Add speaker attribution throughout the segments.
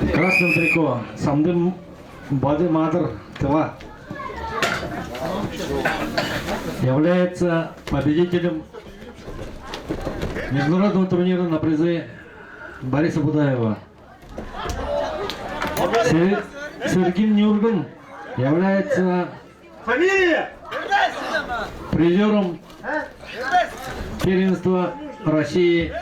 Speaker 1: Красным трико Самдым Бады Мадр ТВ является победителем международного турнира на призы Бориса Будаева. Сергей Нюргин является призером первенства России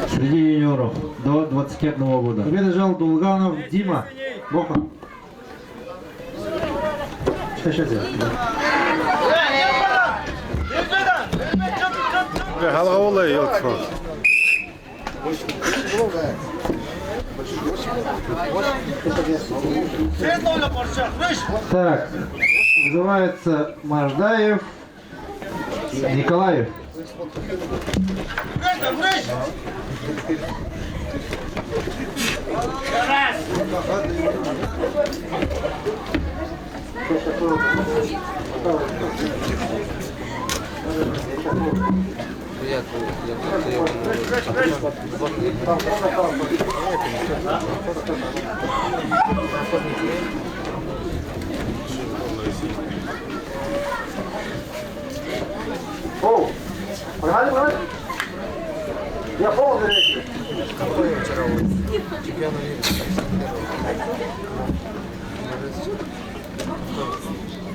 Speaker 1: среди юниоров до 21 года.
Speaker 2: Победожал Дулганов Дима Бохан. Сейчас я.
Speaker 3: Голова елки.
Speaker 2: Так, называется Мождаев Николаев. О, погнали. Я полный речи.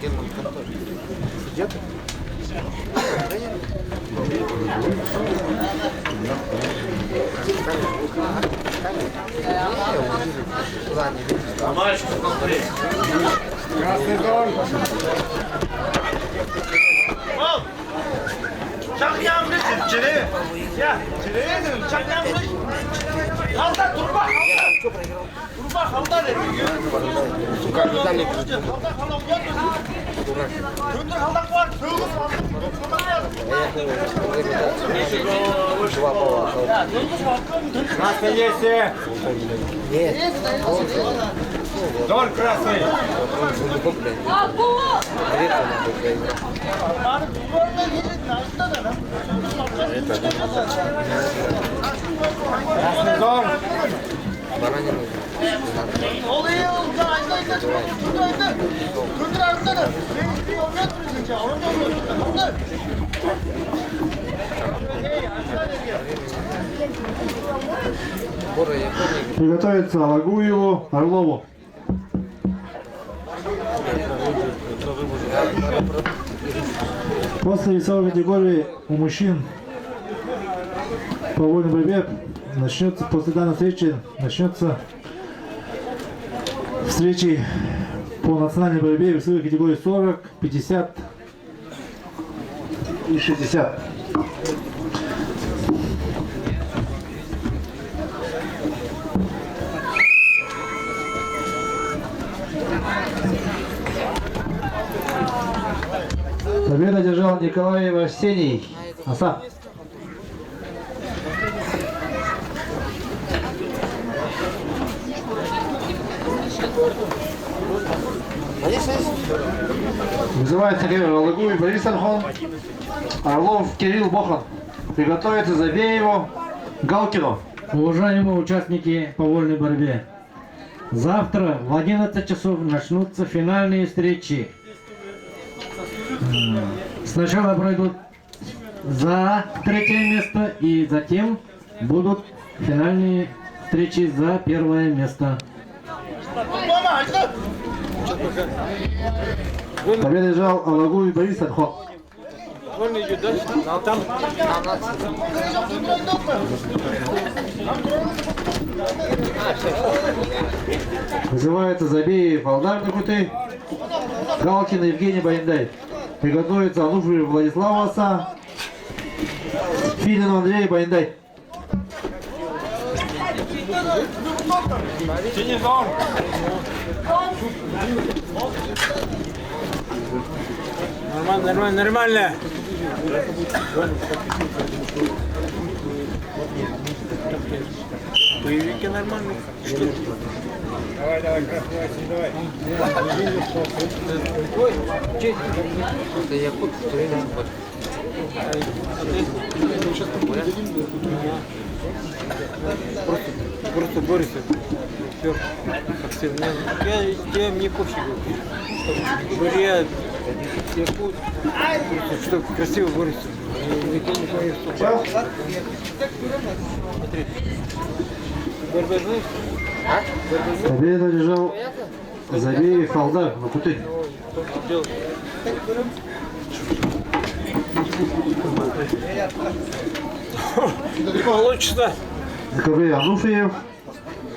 Speaker 3: Герман Контор. Сидят? Красный зон.
Speaker 4: Çakyanmış içeri. Ya, içeri dedim. Çakyanmış. Kalda durma, kalda. Durma, kalda dedim. Kalda kalda uyan. Döndür kalda var. Sığılır var.
Speaker 3: Красный есть. Нет. Зон красный. Красный зон.
Speaker 4: Oluyor. Döndür arkada. Bir oynadı bizi. Oynadı.
Speaker 2: Приготовиться Алагуеву, Орлову. После весовой категории у мужчин по вольной борьбе начнется, после данной встречи начнется встречи по национальной борьбе в весовой категории 40, 50 и 60. Победу одержал Николаев Арсений. Асан. Вызывается Гевер Алагуев Борис Анхон. Орлов Кирилл Бохан. Приготовиться Забееву Галкину.
Speaker 1: Уважаемые участники по вольной борьбе, завтра в 11 часов начнутся финальные встречи. Сначала пройдут за третье место и затем будут финальные встречи за первое место.
Speaker 2: Победу одержал Алагуев Борис Анхон. Вызывается Забеев Алдар Дагуты. Галкин Евгений Баяндай. Приготовится Ануфриев Владислав Аса. Филин Андрей Баяндай.
Speaker 3: Нормально. Боевики нормальные. Давай, красный, давай. Да я кот, что я не просто просто борется. Все. Как все. Я мне пофигу. Бурят, якут. Что красиво борется. Никто не поверит, что смотри. Борьба знаешь?
Speaker 2: Победу одержал Забеев Алдар на пути.
Speaker 3: Не получится.
Speaker 2: ЗКБ Ануфриев.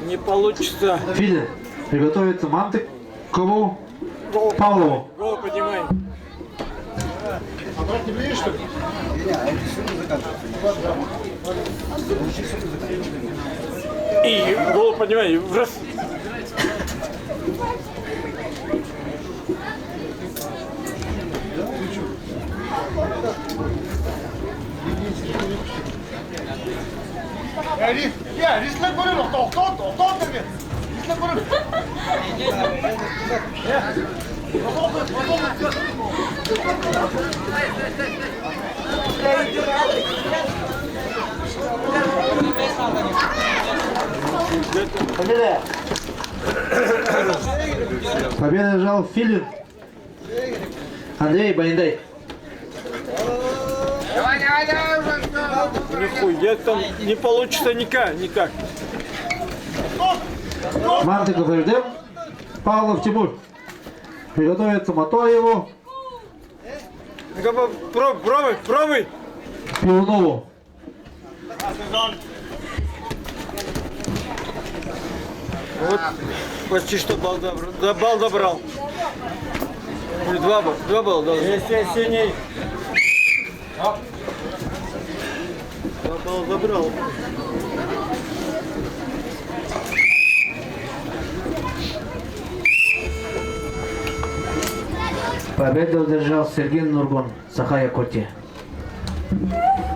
Speaker 3: Не получится.
Speaker 2: Филин. Приготовится Мантыкову Павлову.
Speaker 3: Голову поднимай.
Speaker 4: Обратно не видишь, что ли?
Speaker 3: И голову поднимай. Раз.
Speaker 4: Ya risle görür doktor dedi. Risle görür.
Speaker 2: Победа! Победу одержал Филин Андрей Байндай.
Speaker 3: Нихуя там не получится никак.
Speaker 2: Мантыков Эрдем, Павлов Тимур. Приготовится Матоеву,
Speaker 3: Ну-ка, пробуй.
Speaker 2: Пивунову.
Speaker 3: Вот почти что бал добрал. Или два балла дал. Если синий. Два балла забрал.
Speaker 1: Победу одержал Сергей Нургон, Саха-Якутия.